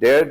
1.5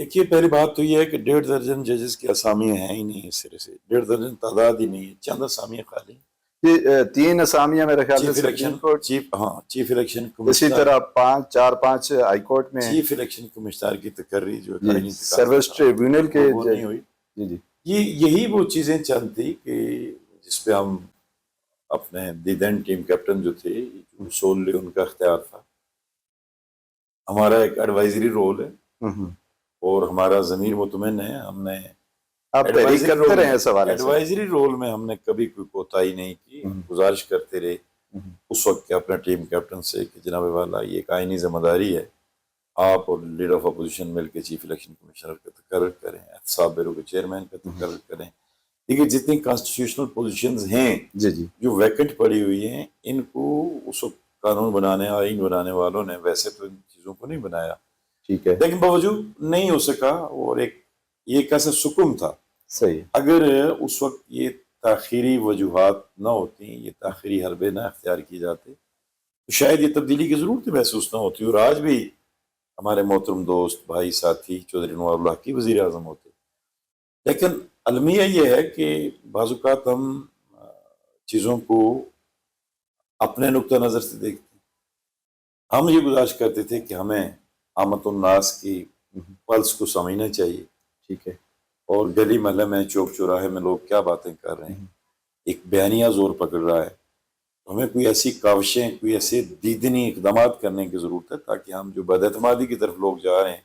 دیکھیے پہلی بات تو یہ ہے کہ 1.5 درجن ججز کی اسامیاں ہیں ہی نہیں اس سرے سے، 1.5 درجن تعداد ہی نہیں ہے، چند اسامیاں خالی ہیں۔ یہ 3 اسامیاں میرے خیال سے chief supreme election court, chief election اسی کمشنر، طرح 5 ہائی کورٹ میں، چیف الیکشن کمشنر کی تقرری جو جی آئینی تقاضا سروس تھا ٹریبیونل کے وہ نہیں ہوئی۔ جی جی یہی وہ چیزیں چند تھی کہ جس پہ ہم اپنے دیدن ٹیم کیپٹن جو تھے سوللی ان کا اختیار تھا۔ ہمارا ایک ایڈوائزری رول ہے اور ہمارا ضمیر مطمئن ہے، ہم نے آپ تحریک کرتے رہے اس حوالے سے؟ ایڈوائزری رول میں ہم نے کبھی کوئی کوتاہی نہیں کی، گزارش کرتے رہے اس وقت کے اپنے ٹیم کیپٹن سے کہ جناب والا یہ ایک آئینی ذمہ داری ہے، آپ اور لیڈر آف اپوزیشن مل کے چیف الیکشن کمشنر کا تقرر کریں، احتساب بیورو کے چیئرمین کا تقرر کریں۔ دیکھیے جتنی کانسٹیٹیوشنل پوزیشنز ہیں جی جی جو ویکنٹ پڑی ہوئی ہیں، ان کو اس وقت قانون بنانے آئین بنانے والوں نے ویسے تو ان چیزوں کو نہیں بنایا، ٹھیک ہے، لیکن باوجود نہیں ہو سکا، اور یہ ایک ایسا سکم تھا۔ صحیح، اگر اس وقت یہ تاخیری وجوہات نہ ہوتی، یہ تاخیری حربے نہ اختیار کیے جاتے، تو شاید یہ تبدیلی کی ضرورت محسوس نہ ہوتی، اور آج بھی ہمارے محترم دوست بھائی ساتھی چودھری نواب اللہ کی وزیر اعظم ہوتے۔ لیکن المیہ یہ ہے کہ بعض اوقات ہم چیزوں کو اپنے نقطہ نظر سے دیکھتے ہیں۔ ہم یہ گزارش کرتے تھے کہ ہمیں عامت الناس کی پلس کو سمجھنا چاہیے، ٹھیک ہے، اور گلی محلے میں چوک چوراہے میں لوگ کیا باتیں کر رہے ہیں، ایک بیانیہ زور پکڑ رہا ہے، ہمیں کوئی ایسی کاوشیں، کوئی ایسے دیدنی اقدامات کرنے کی ضرورت ہے تاکہ ہم جو بد اعتمادی کی طرف لوگ جا رہے ہیں،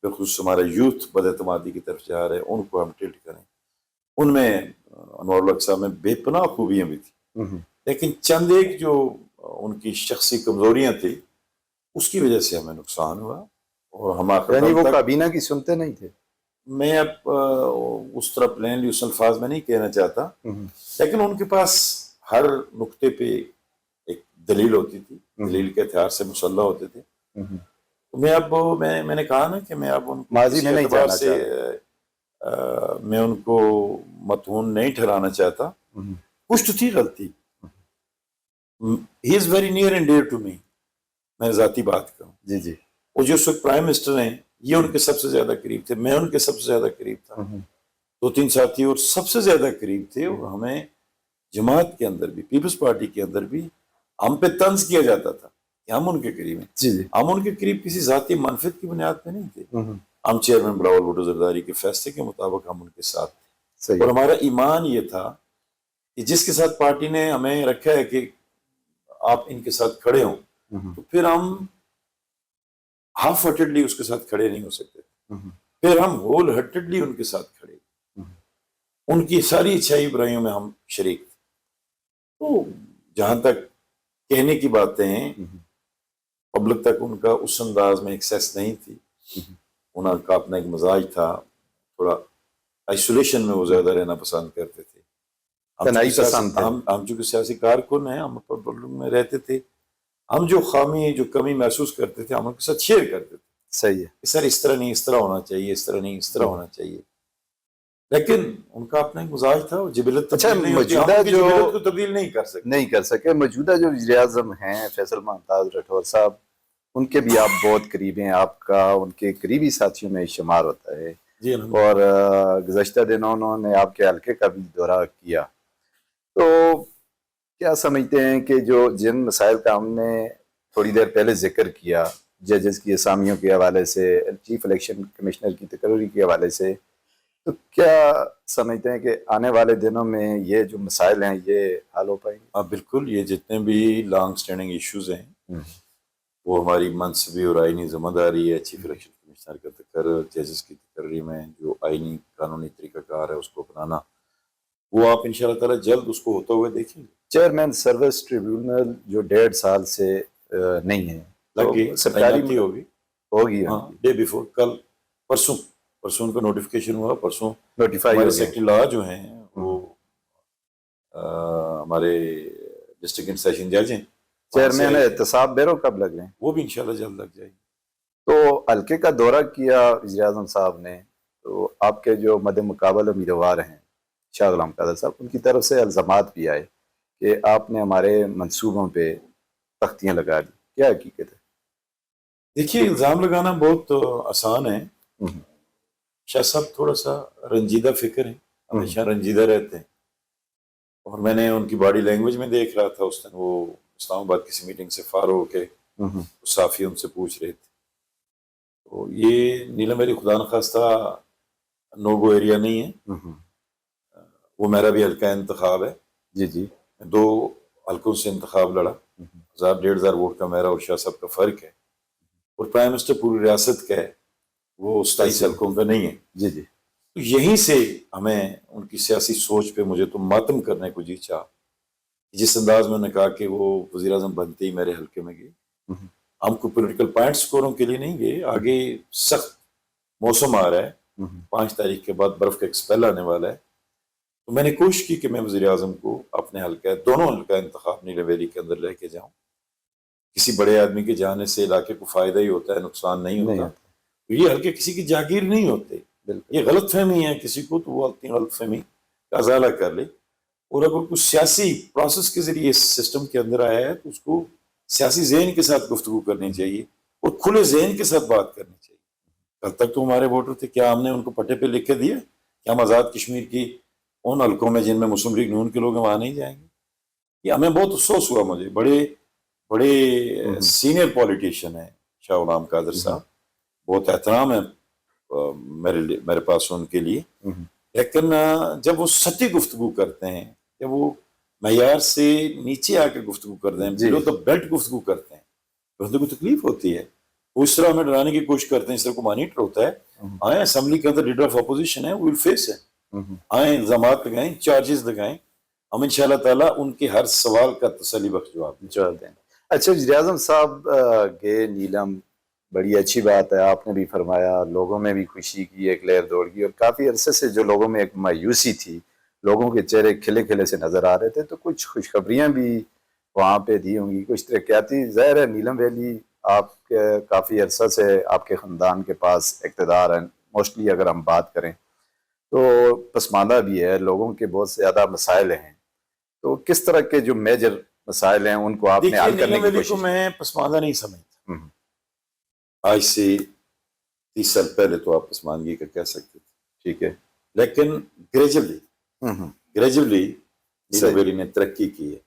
بالخصوص ہمارا یوتھ بد اعتمادی کی طرف جا رہے ہیں، ان کو ہم ٹلٹ کریں۔ ان میں انوار الحق صاحب میں بے پناہ خوبیاں بھی تھیں، لیکن چند ایک جو ان کی شخصی کمزوریاں تھیں اس کی وجہ سے ہمیں نقصان ہوا، اور ہم آخر یعنی دم وہ تک، کابینہ کی سنتے نہیں تھے؟ میں اب اس طرح پلینلی اس الفاظ میں نہیں کہنا چاہتا، لیکن ان کے پاس ہر نقطے پہ ایک دلیل ہوتی تھی، دلیل کے ہتھیار سے مسلح ہوتے تھے۔ تو میں نے کہا نا کہ میں اب ان کو ماضی کسی میں نہیں اعتبار جانا سے میں ان کو مطعون نہیں ٹھہرانا چاہتا۔ کچھ تو تھی غلطی، he is very near and dear to me, میں ذاتی بات کروں، جی جی، وہ جو اس وقت پرائم منسٹر ہیں یہ ان کے سب سے زیادہ قریب تھے، میں ان کے سب سے زیادہ قریب تھا، 2-3 ساتھی اور سب سے زیادہ قریب تھے، اور ہمیں جماعت کے اندر بھی، پیپلز پارٹی کے اندر بھی ہم پہ طنز کیا جاتا تھا کہ ہم ان کے قریب ہیں۔ جی جی، ہم ان کے قریب کسی ذاتی منفعت کی بنیاد پہ نہیں تھے، ہم چیئرمین بلاول بھٹو زرداری کے فیصلے کے مطابق ہم ان کے ساتھ تھے، صحیح، اور ہمارا ایمان یہ تھا کہ جس کے ساتھ پارٹی نے ہمیں رکھا ہے کہ آپ ان کے ساتھ کھڑے ہوں، تو پھر ہم ہاف ہارٹیڈلی اس کے ساتھ کھڑے نہیں ہو سکتے، پھر ہم ہول ہارٹیڈلی ان کے ساتھ کھڑے، ان کی ساری اچھائی برائیوں میں ہم شریک تھے۔ تو جہاں تک کہنے کی باتیں ہیں، پبلک تک ان کا اس انداز میں ایکسیس نہیں تھی، ان کا اپنا ایک مزاج تھا، تھوڑا آئسولیشن میں وہ زیادہ رہنا پسند کرتے تھے۔ تنہائی پسند تھے، ہم چونکہ سیاسی کارکن ہیں، ہم پبلک میں رہتے تھے، ہم جو خامی جو کمی محسوس کرتے تھے ہم ان کے ساتھ شیئر کرتے تھے صحیح ہے، کہ سر اس طرح نہیں، اس طرح ہونا چاہیے، اس طرح نہیں، اس طرح ہونا چاہیے، لیکن ان کا اپنا ایک مزاج تھا، وہ جبلت تبدیل نہیں ہوتی، ہم ان کی جبلت کو تبدیل نہیں کر سکتے۔ نہیں کر سکے۔ موجودہ جو وزیر اعظم ہیں فیصل ممتاز راٹھور صاحب، ان کے بھی آپ بہت قریب ہیں، آپ کا ان کے قریبی ساتھیوں میں شمار ہوتا ہے، جی اور گزشتہ دنوں انہوں نے آپ کے حلقے کا بھی دورہ کیا، تو کیا سمجھتے ہیں کہ جو جن مسائل کا ہم نے تھوڑی دیر پہلے ذکر کیا، ججز کی اسامیوں کے حوالے سے، چیف الیکشن کمشنر کی تقرری کے حوالے سے، تو کیا سمجھتے ہیں کہ آنے والے دنوں میں یہ جو مسائل ہیں یہ حل ہو پائیں گے؟ بالکل، یہ جتنے بھی لانگ سٹینڈنگ ایشوز ہیں وہ ہماری منصبی اور آئینی ذمہ داری ہے، چیف الیکشن کمشنر کا تقرر، ججز کی تقرری میں جو آئینی قانونی طریقہ کار ہے اس کو اپنانا، وہ آپ انشاءاللہ تعالیٰ جلد اس کو ہوتا ہوئے دیکھیں گے۔ چیئرمین سروس ٹریبیونل جو 1.5 سال سے نہیں ہے، لگی سرکاری ہوگی، ہوگی، ہاں، ڈے بیفور، کل پرسوں ان کا نوٹیفیکیشن ہوا، پرسوں نوٹیفائی ہمارے ہو گیا، سیکٹری لا جو ہیں وہ ہمارے ڈسٹرکٹ اینڈ سیشن جج ہیں، چیئرمین احتساب بیرو کب لگ رہے ہیں؟ وہ بھی انشاءاللہ جلد لگ جائے گی۔ تو حلقے کا دورہ کیا وزیر اعظم صاحب نے، تو آپ کے جو مد مقابل امیدوار ہیں شاہ غلام قادر صاحب، ان کی طرف سے الزامات بھی آئے کہ آپ نے ہمارے منصوبوں پہ تختیاں لگا دی، کیا حقیقت ہے؟ دیکھیے الزام لگانا بہت آسان ہے، شاہ صاحب تھوڑا سا رنجیدہ فکر ہیں, ہمیشہ رنجیدہ رہتے ہیں, اور میں نے ان کی باڈی لینگویج میں دیکھ رہا تھا اس دن وہ اسلام آباد کسی میٹنگ سے فارغ ہو کے صحافی ان سے پوچھ رہے تھے. تو یہ نیلم ویلی خدا نخواستہ نو گو ایریا نہیں ہے, وہ میرا بھی حلقہ انتخاب ہے. جی جی. میں 2 حلقوں سے انتخاب لڑا, 1000-1500 ووٹ کا میرا اور شاہ صاحب کا فرق ہے, اور پرائم منسٹر پوری ریاست کا ہے, وہ 27 حلقوں پہ نہیں ہے. جی جی. یہیں سے ہمیں ان کی سیاسی سوچ پہ مجھے تو ماتم کرنے کو جی چاہ, جس انداز میں انہوں نے کہا کہ وہ وزیر اعظم بنتے ہی میرے حلقے میں گئے. ہم کو پولیٹیکل پوائنٹ سکوروں کے لیے نہیں گئے, آگے سخت موسم آ رہا ہے, 5 تاریخ کے بعد برف کا ایک سپیل آنے والا ہے. تو میں نے کوشش کی کہ میں وزیر اعظم کو اپنے حلقہ, دونوں حلقہ انتخاب نیلم ویلی کے اندر لے کے جاؤں. کسی بڑے آدمی کے جانے سے علاقے کو فائدہ ہی ہوتا ہے, نقصان نہیں ہوتا. یہ حلقے کسی کی جاگیر نہیں ہوتے, یہ غلط فہمی ہے کسی کو, تو وہ اپنی غلط فہمی کا ازالہ کر لے. اور اگر کچھ سیاسی پروسیس کے ذریعے اس سسٹم کے اندر آیا ہے تو اس کو سیاسی ذہن کے ساتھ گفتگو کرنی چاہیے اور کھلے ذہن کے ساتھ بات کرنی چاہیے. کل تک تو ہمارے ووٹر تھے, کیا ہم نے ان کو پٹے پہ لکھ کے دیا کہ ہم آزاد کشمیر کی ان حلقوں میں جن میں مسلم لیگ نون کے لوگ ہیں وہاں نہیں جائیں گے؟ یہ ہمیں بہت افسوس ہوا. مجھے بڑے سینئر پولیٹیشین ہیں شاہ غلام قادر صاحب, بہت احترام ہے میرے پاس ان کے لیے, لیکن جب وہ سچی گفتگو کرتے ہیں, جب وہ معیار سے نیچے آ کے گفتگو کرتے ہیں, بلو دا بیلٹ گفتگو کرتے ہیں, بندے کو تکلیف ہوتی ہے. وہ اس طرح ہمیں ڈرانے کی کوشش کرتے ہیں, اس طرح کو مانیٹر ہوتا ہے. آئیں اسمبلی کے اندر لیڈر آف اپوزیشن ہے, ویل فیس ہے, آئیں الزامات لگائیں, چارجز لگائیں, ہم انشاءاللہ تعالیٰ ان کے ہر سوال کا تسلی بخش جواب دیں. اچھا وزیر اعظم صاحب گئے نیلم, بڑی اچھی بات ہے, آپ نے بھی فرمایا, لوگوں میں بھی خوشی کی ایک لہر دوڑ گئی, اور کافی عرصے سے جو لوگوں میں ایک مایوسی تھی, لوگوں کے چہرے کھلے کھلے سے نظر آ رہے تھے, تو کچھ خوشخبریاں بھی وہاں پہ دی ہوں گی, کچھ ترقیاتی. ظاہر ہے نیلم ویلی آپ کے کافی عرصہ سے آپ کے خاندان کے پاس اقتدار ہے, موسٹلی اگر ہم بات کریں تو پسماندہ بھی ہے, لوگوں کے بہت زیادہ مسائل ہیں, تو کس طرح کے جو میجر مسائل ہیں ان کو آپ نے حل کرنے کی کوشش کی؟ میں پسماندہ نہیں سمجھتا. آج سے 30 سال پہلے تو آپ پسماندگی کا کہہ سکتے تھے, ٹھیک ہے, لیکن گریجولی نیلم ویلی نے ترقی کی ہے.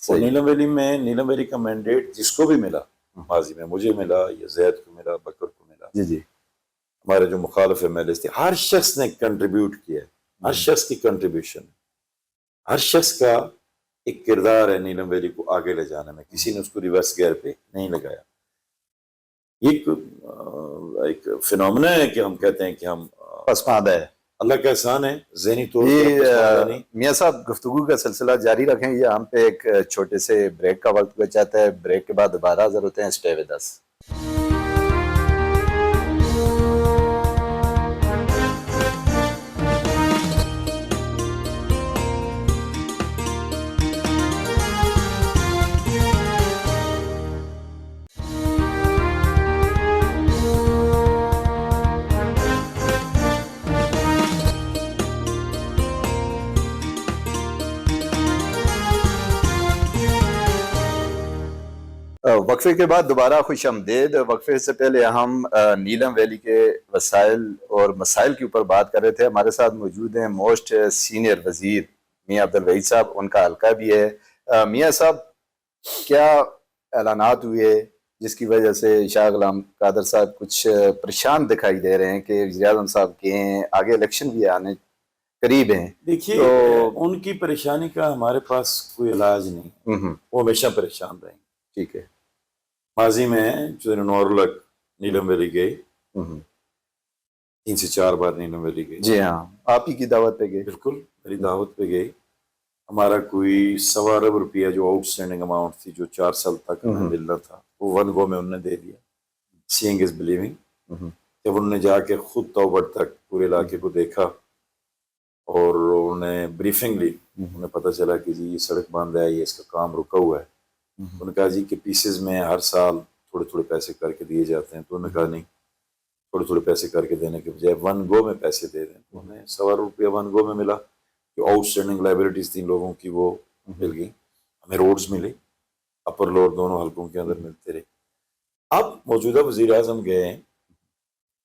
اور نیلم ویلی میں نیلم ویلی کا مینڈیٹ جس کو بھی ملا, ماضی میں مجھے ملا یا زید کو ملا, بکر کو ملا, جی جی, ہمارے جو مخالف ایم ایل اے تھے, ہر شخص نے کنٹریبیوٹ کیا ہے, ہر شخص کی کنٹریبیوشن, ہر شخص کا ایک کردار ہے نیلم ویلی کو آگے لے جانے میں. کسی نے اس کو ریورس گیئر پہ نہیں لگایا. یہ ایک فینومنا ہے کہ ہم کہتے ہیں کہ ہم پسماندہ ہے, اللہ کا احسان ہے, ذہنی طور پر پسماندہ نہیں. میاں صاحب گفتگو کا سلسلہ جاری رکھیں, یہ ہم پہ ایک چھوٹے سے بریک کا وقت بچاتا ہے, بریک کے بعد دوبارہ حاضر ہوتے ہیں. Stay with us. وقفے کے بعد دوبارہ خوش آمدید. وقفے سے پہلے ہم نیلم ویلی کے وسائل اور مسائل کے اوپر بات کر رہے تھے. ہمارے ساتھ موجود ہیں موسٹ سینئر وزیر میاں عبدالوحید صاحب, ان کا حلقہ بھی ہے. میاں صاحب, کیا اعلانات ہوئے جس کی وجہ سے شاہ غلام قادر صاحب کچھ پریشان دکھائی دے رہے ہیں کہ وزیر اعظم صاحب کے ہیں, آگے الیکشن بھی آنے قریب ہیں؟ دیکھیے, ان کی پریشانی کا ہمارے پاس کوئی علاج نہیں, وہ ہمیشہ پریشان رہیں. ٹھیک ہے, ماضی میں جو نورلک نیلم ویلی گئے, 3 سے 4 بار نیلم ویلی گئے. جی ہاں, آپ ہی کی دعوت پہ گئے؟ بالکل میری دعوت پہ گئے. ہمارا کوئی 1.25 ارب روپیہ جو آؤٹ اسٹینڈنگ اماؤنٹ تھی, جو 4 سال تک ہمیں ملنا تھا, وہ 1 گو میں انہوں نے دے دیا. سینگ از بلیونگ. جب انہوں نے جا کے خود توبڑ تک پورے علاقے کو دیکھا اور انہوں نے بریفنگ لی, انہیں پتہ چلا کہ جی یہ سڑک باندھ ہے, یہ اس کا کام رکا ہوا ہے. انہوں نے کہا جی کہ پیسز میں ہر سال تھوڑے تھوڑے پیسے کر کے دیے جاتے ہیں. تو انہوں نے کہا نہیں, تھوڑے تھوڑے پیسے کر کے دینے کے بجائے 1 گو میں پیسے دے دیں. تو انہیں 1.25 ارب روپیہ 1 گو میں ملا. جو آؤٹ اسٹینڈنگ لائبلٹیز تھیں لوگوں کی وہ مل گئی. ہمیں روڈز ملے, اپر لوور دونوں حلقوں کے اندر ملتے رہے. اب موجودہ وزیر اعظم گئے ہیں,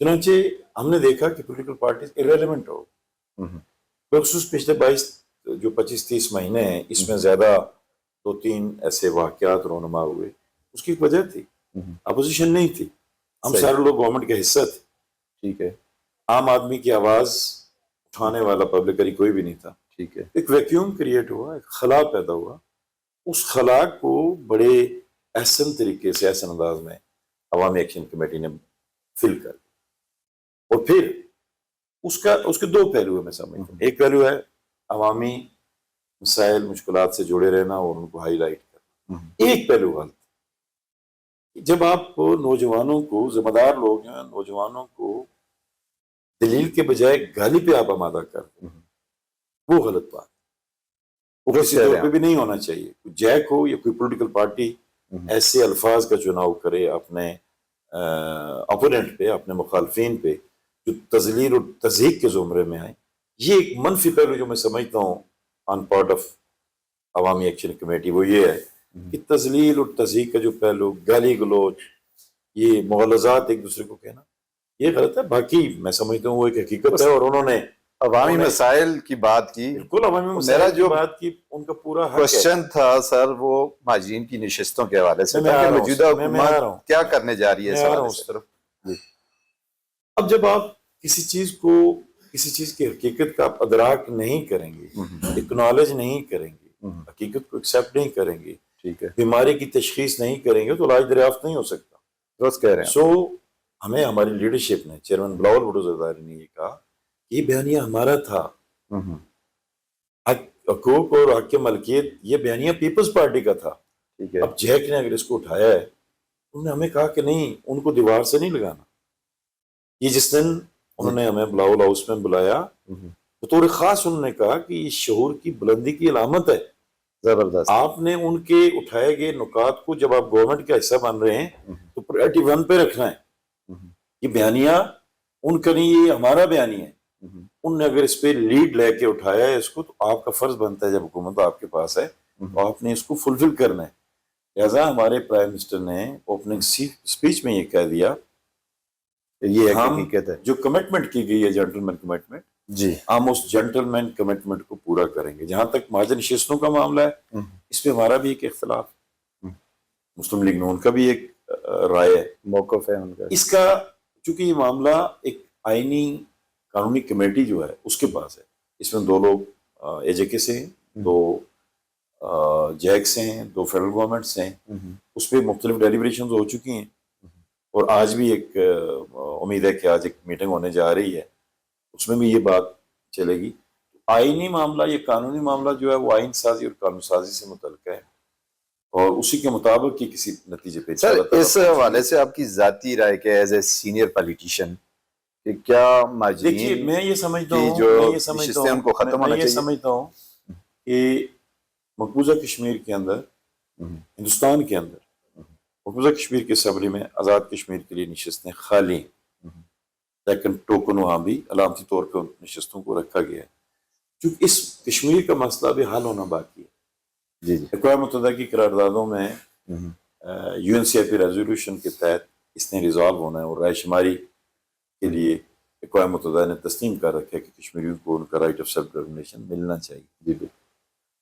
چنانچہ ہم نے دیکھا کہ پولیٹیکل پارٹیز ارریلیونٹ ہو بخصوص پچھلے 25-30 مہینے ہیں، اس میں زیادہ 2-3 ایسے واقعات رونما ہوئے. اس کی ایک وجہ تھی، اپوزیشن نہیں تھی، ہم صحیح. سارے لوگ گورنمنٹ کا حصہ تھے. ٹھیک ہے. عام آدمی کی آواز اٹھانے والا پبلکلی کوئی بھی نہیں تھا. ٹھیک ہے. ایک ویکیوم کریٹ ہوا، ایک خلا پیدا ہوا. اس خلا کو بڑے احسن طریقے سے، احسن انداز میں عوامی ایکشن کمیٹی نے فل کر دیا. اور پھر اس کے 2 پہلو ہیں میں سمجھتا ہوں. ایک پہلو ہے عوامی مسائل مشکلات سے جڑے رہنا اور ان کو ہائی لائٹ کرنا. ایک پہلو غلط. جب آپ نوجوانوں کو، ذمہ دار لوگ ہیں، نوجوانوں کو دلیل کے بجائے گالی پہ آپ آمادہ کرتے ہیں، وہ غلط بات. وہ کسی طور پہ بھی نہیں ہونا چاہیے. کوئی جیک ہو یا کوئی پولیٹیکل پارٹی ایسے الفاظ کا چناؤ کرے اپنے اپوننٹ پہ، اپنے مخالفین پہ، جو تذلیل اور تضحیک کے زمرے میں آئے. یہ ایک منفی پہلو جو میں سمجھتا ہوں آن پارٹ آف عوامی ایکشن کمیٹی، وہ یہ ہے کہ تذلیل اور تضحیک کا جو پہلو، گالی گلوچ، یہ مغالطات ایک دوسرے کو کہنا، یہ غلط ہے. باقی میں سمجھتا ہوں وہ ایک حقیقت ہے، اور انہوں نے عوامی مسائل کی بات کی. بالکل عوامی مسائل کی بات کی، ان کا پورا حق ہے. کوشچن تھا سر وہ مہاجرین کی نشستوں کے حوالے سے تھا کہ موجودہ حکومت کیا کرنے جا رہی ہے اس حوالے سے. اب جب آپ کسی چیز کی حقیقت کا آپ ادراک نہیں کریں گے، اکنالج نہیں کریں گے، حقیقت کو ایکسیپٹ نہیں کریں گے، ٹھیک ہے، بیماری کی تشخیص نہیں کریں گے، تو علاج دریافت نہیں ہو سکتا. درست کہہ رہے ہیں. سو ہمیں ہماری لیڈرشپ نے، چیئرمین بلاول بھٹو زرداری نے یہ کہا کہ یہ بیانیہ ہمارا تھا. حقوق اور حق ملکیت، یہ بیانیہ پیپلز پارٹی کا تھا. ٹھیک ہے. اب جیک نے اگر اس کو اٹھایا ہے، انہوں نے ہمیں کہا کہ نہیں، ان کو دیوار سے نہیں لگانا. یہ جس دن انہوں نے ہمیں بلاول ہاؤس میں بلایا، بطور خاص انہوں نے کہا کہ یہ شعور کی بلندی کی علامت ہے. زبردست. آپ نے ان کے اٹھائے گئے نکات کو، جب آپ گورنمنٹ کا حصہ بن رہے ہیں تو پرائرٹی 1 پہ رکھنا ہے. یہ بیانیہ ان کا نہیں، یہ ہمارا بیانیہ ہے. ان نے اگر اس پہ لیڈ لے کے اٹھایا ہے اس کو، تو آپ کا فرض بنتا ہے، جب حکومت آپ کے پاس ہے تو آپ نے اس کو فلفل کرنا ہے. لہٰذا ہمارے پرائم منسٹر نے اوپننگ اسپیچ میں یہ کہہ دیا، یہ حقیقت ہے، جو کمٹمنٹ کی گئی ہے، جنٹلمین کمٹمنٹ، جی، ہم اس جنٹلمین کمٹمنٹ کو پورا کریں گے. جہاں تک مہاجر نشستوں کا معاملہ ہے، اس پہ ہمارا بھی ایک اختلاف، مسلم لیگ میں ان کا بھی ایک رائے ہے، موقف ہے ان کا. اس کا چونکہ یہ معاملہ ایک آئینی قانونی کمیٹی جو ہے اس کے پاس ہے. اس میں 2 لوگ اے جے کے سے ہیں، 2 جیک سے ہیں، 2 فیڈرل گورنمنٹ سے ہیں. اس پہ مختلف ڈیلیبریشنز ہو چکی ہیں، اور آج بھی ایک امید ہے کہ آج ایک میٹنگ ہونے جا رہی ہے، اس میں بھی یہ بات چلے گی. آئینی معاملہ، یہ قانونی معاملہ جو ہے وہ آئین سازی اور قانون سازی سے متعلق ہے، اور اسی کے مطابق ہی کسی نتیجے پہ. سر اس حوالے سے آپ کی ذاتی رائے کہ ایز اے سینئر پولیٹیشین کہ کیا مہاجرین میں یہ سمجھتا کی ہوں، جو نشستیں ان کو ختم ہونا میں یہ چاہیے؟ سمجھتا ہوں کہ مقبوضہ کشمیر کے اندر، ہندوستان کے اندر، مقبوضہ کشمیر کے اسمبلی میں آزاد کشمیر کے لیے نشستیں خالی ہیں، لیکن ٹوکن وہاں بھی علامتی طور پہ ان نشستوں کو رکھا گیا ہے. چونکہ اس کشمیر کا مسئلہ بھی حل ہونا باقی ہے. جی جی. اقوام متحدہ کی قراردادوں میں U N C I P resolution کے تحت اس نے ریزالو ہونا ہے، اور رائے شماری کے لیے اقوام متحدہ نے تسلیم کر رکھا ہے کہ کشمیریوں کو ان کا رائٹ آف سیلف ڈٹرمنیشن ملنا چاہیے. جی جی.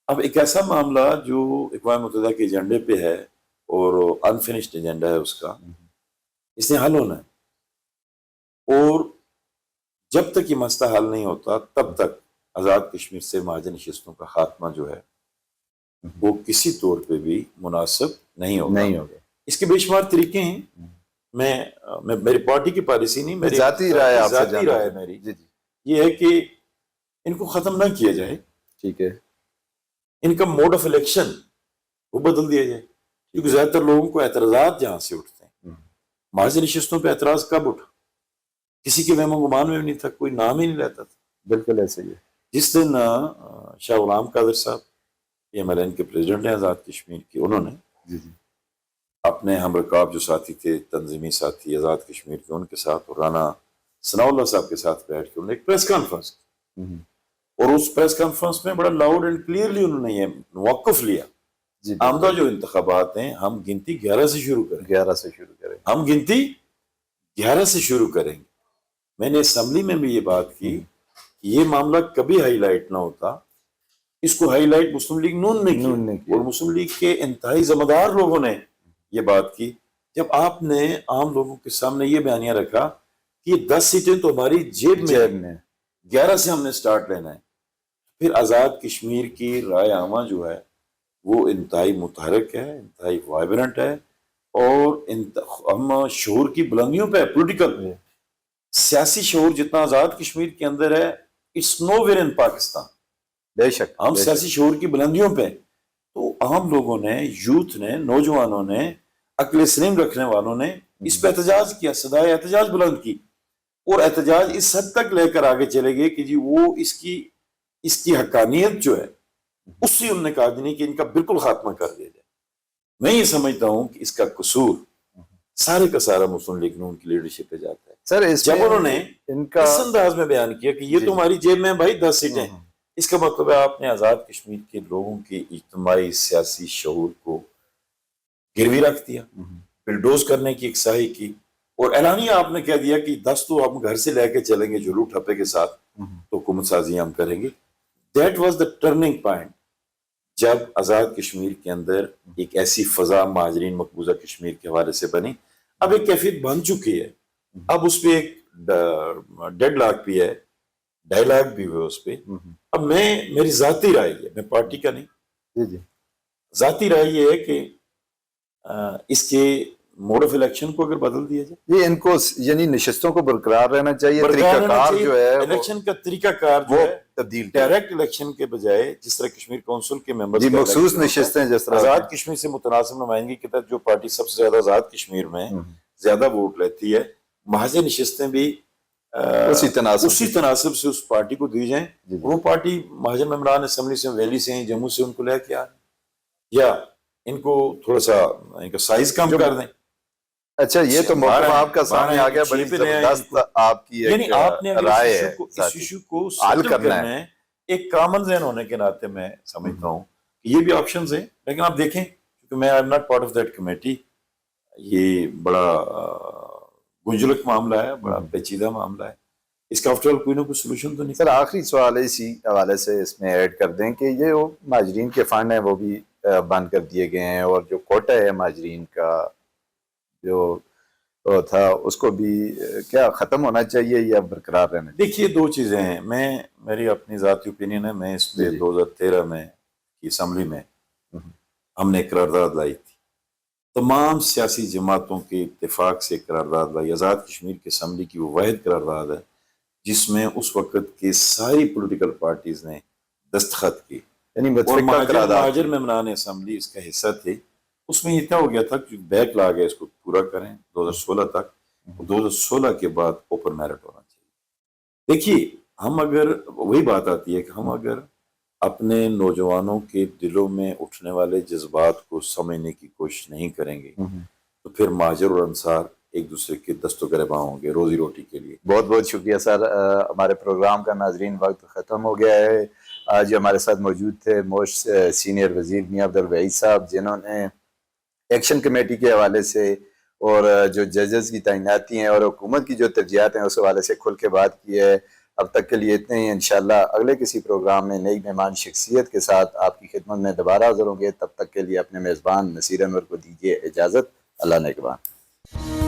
اب ایک ایسا معاملہ جو اقوام متحدہ کے ایجنڈے پہ ہے اور انفنشڈ ایجنڈا ہے اس کا، اس نے حل ہونا ہے. اور جب تک یہ مسئلہ حل نہیں ہوتا تب تک آزاد کشمیر سے مہاجر نشستوں کا خاتمہ جو ہے وہ کسی طور پہ بھی مناسب نہیں ہوگا. اس کے بے شمار طریقے ہیں. میں میری پارٹی کی پالیسی نہیں، میری ذاتی رائے آپ سے ذاتی رائے میری یہ ہے کہ ان کو ختم نہ کیا جائے. ٹھیک ہے. ان کا موڈ آف الیکشن وہ بدل دیا جائے، کیونکہ زیادہ تر لوگوں کو اعتراضات جہاں سے اٹھتے ہیں. مہاجر نشستوں پہ اعتراض کب اٹھا؟ کسی کے وہم و گمان میں بھی نہیں تھا، کوئی نام ہی نہیں لیتا تھا. بالکل ایسے ہی ہے. جس دن شاہ غلام قادر صاحب ایم ایل این کے پریزیڈنٹ ہیں آزاد کشمیر کی، انہوں نے اپنے ہم رکاب جو ساتھی تھے، تنظیمی ساتھی آزاد کشمیر کے، ان کے ساتھ اور رانا ثناء اللہ صاحب کے ساتھ بیٹھ کے انہوں نے ایک پریس کانفرنس کی، اور اس پریس کانفرنس میں بڑا لاؤڈ اینڈ کلیئرلی انہوں نے یہ موقف لیا، آمدہ جو انتخابات ہیں ہم گنتی 11 سے شروع کریں گے. ہم گنتی 11 سے شروع کریں گے. میں نے اسمبلی میں بھی یہ بات کی کہ یہ معاملہ کبھی ہائی لائٹ نہ ہوتا، اس کو ہائی لائٹ مسلم لیگ نون نے کی، اور مسلم لیگ کے انتہائی ذمہ دار لوگوں نے یہ بات کی جب آپ نے عام لوگوں کے سامنے یہ بیانیہ رکھا کہ یہ 10 سیٹیں تو ہماری جیب میں 11 سے ہم نے سٹارٹ لینا ہے۔ پھر آزاد کشمیر کی رائے عامہ جو ہے وہ انتہائی متحرک ہے، انتہائی وائبرنٹ ہے، اور ہم شعور کی بلندیوں پہ پولیٹیکل سیاسی شعور جتنا آزاد کشمیر کے اندر ہے اٹس نو ویئر ان پاکستان، بے شک ہم سیاسی شعور کی بلندیوں پہ۔ تو عام لوگوں نے، یوتھ نے، نوجوانوں نے، عقل سلیم رکھنے والوں نے اس پہ احتجاج کیا، صدائے احتجاج بلند کی، اور احتجاج اس حد تک لے کر آگے چلے گئے کہ جی وہ اس کی حقانیت جو ہے اس سے انہوں نے کہا نہیں کہ ان کا بالکل خاتمہ کر دیا جائے۔ میں یہ سمجھتا ہوں کہ اس کا قصور سارے کا سارا مسلم لیگ نون کی لیڈرشپ پہ جاتا ہے۔ سر جب انہوں نے ان کا اس انداز میں بیان کیا کہ یہ تو ہماری جیب میں بھائی 10 سیٹیں، اس کا مطلب ہے آپ نے آزاد کشمیر کے لوگوں کے اجتماعی سیاسی شعور کو گروی رکھ دیا، بلڈوز کرنے کی اکسائی کی، اور اعلانیہ آپ نے کہہ دیا کہ 10 تو ہم گھر سے لے کے چلیں گے جلو ٹھپے کے ساتھ، تو حکومت سازی ہم کریں گے۔ That was the turning point, جب آزاد کشمیر کے اندر ایک ایسی فضا مہاجرین مقبوضہ کشمیر کے حوالے سے بنی۔ اب ایک کیفیت بن چکی ہے، اب اس پہ ایک ڈیڈ لاک بھی ہے، ڈائلاگ بھی ہوئے اس پہ۔ اب میری ذاتی رائے ہے، میں پارٹی کا نہیں، ذاتی رائے یہ ہے کہ اس کے موڈ آف الیکشن کو اگر بدل دیا جائے، یہ ان کو یعنی نشستوں کو برقرار رہنا چاہیے، طریقہ کار جو ہے الیکشن کا طریقہ کار جو ہے تبدیل، ڈائریکٹ الیکشن کے بجائے جس طرح کشمیر کونسل کے ممبرز جی مخصوص نشستیں جس طرح آزاد کشمیر سے متناسب نمائندگی کے تحت جو پارٹی سب سے زیادہ آزاد کشمیر میں زیادہ ووٹ لیتی ہے، محض نشستیں بھی اسی تناسب سے اس پارٹی کو دی جائیں۔ وہ پارٹی محض ممبران اسمبلی سے، ویلی سے، جموں سے ان کو لے کے آئیں، یا ان کو تھوڑا سا ان کا سائز کم کر دیں۔ اچھا یہ تو موقف آپ کا سامنے آ گیا، بڑی زبردست آپ کی یعنی آپ نے رائے ہے، اس ایشو کو سیٹل کرنا ہے ایک کامن ذہن ہونے کے ناطے میں سمجھتا ہوں کہ یہ بھی آپشنز ہیں۔ لیکن آپ دیکھیں کیونکہ میں I'm not part of that committee، یہ بڑا گنجلک معاملہ ہے، بڑا پیچیدہ معاملہ ہے، اس کا آفٹر آل کوئی نہ کوئی سولوشن تو نہیں۔ سر آخری سوال ہے اسی حوالے سے اس میں ایڈ کر دیں کہ یہ وہ مہاجرین کے فنڈ ہیں وہ بھی بند کر دیے گئے ہیں، اور جو کوٹا ہے مہاجرین کا جو تھا اس کو بھی کیا ختم ہونا چاہیے یا برقرار رہنا چاہیے؟ دیکھیے دو چیزیں ہیں، میری اپنی ذاتی اوپینین ہے، میں اس پہ 2013 میں کی اسمبلی میں ہم نے قرارداد لائی تھی، تمام سیاسی جماعتوں کے اتفاق سے قرارداد لائی، آزاد کشمیر کی اسمبلی کی وہ واحد قرارداد ہے جس میں اس وقت کی ساری پولیٹیکل پارٹیز نے دستخط کی، یعنی اور مہاجر ممبران اسمبلی اس کا حصہ تھے۔ اس میں یہ طے ہو گیا تھا کہ بیک لاگ ہے اس کو پورا کریں 2016 تک، 2016 کے بعد اوپن میرٹ ہونا چاہیے۔ دیکھیے ہم اگر وہی بات آتی ہے کہ ہم اگر اپنے نوجوانوں کے دلوں میں اٹھنے والے جذبات کو سمجھنے کی کوشش نہیں کریں گے تو پھر مہاجر اور انصار ایک دوسرے کے دست و گریباں ہوں گے روزی روٹی کے لیے۔ بہت بہت شکریہ سر، ہمارے پروگرام کا ناظرین وقت ختم ہو گیا ہے۔ آج ہمارے ساتھ موجود تھے موسٹ سینئر وزیر میاں عبدالوحید صاحب، جنہوں نے ایکشن کمیٹی کے حوالے سے اور جو ججز کی تعیناتی ہیں اور حکومت کی جو ترجیحات ہیں اس حوالے سے کھل کے بات کی ہے۔ اب تک کے لیے اتنے ہی، انشاءاللہ اگلے کسی پروگرام میں نئی مہمان شخصیت کے ساتھ آپ کی خدمت میں دوبارہ حاضر ہوں گے۔ تب تک کے لیے اپنے میزبان نصیر انور کو دیجیے اجازت۔ اللہ نگہبان۔